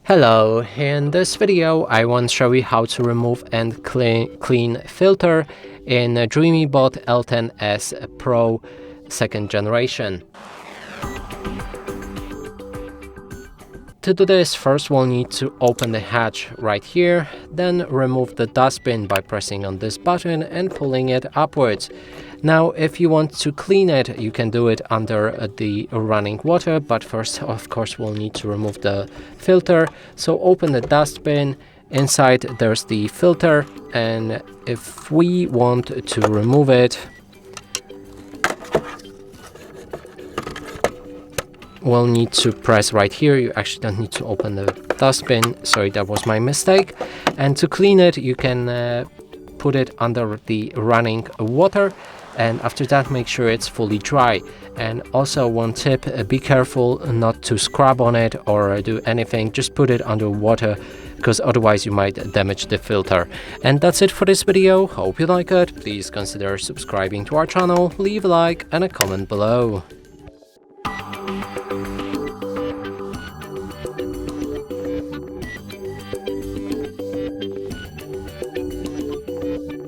Hello, in this video I want to show you how to remove and clean filter in Dreame Bot L10s Pro 2nd generation. To do this, first we'll need to open the hatch right here, then remove the dustbin by pressing on this button and pulling it upwards. Now, if you want to clean it, you can do it under the running water, but first, of course, we'll need to remove the filter. So open the dustbin. Inside there's the filter, and if we want to remove it, we'll need to press right here. You actually don't need to open the dustbin. Sorry, that was my mistake. And to clean it, you can put it under the running water, and after that make sure it's fully dry. And also one tip, be careful not to scrub on it or do anything, just put it under water, because otherwise you might damage the filter. And that's it for this video. Hope you like it. Please consider subscribing to our channel, leave a like and a comment below.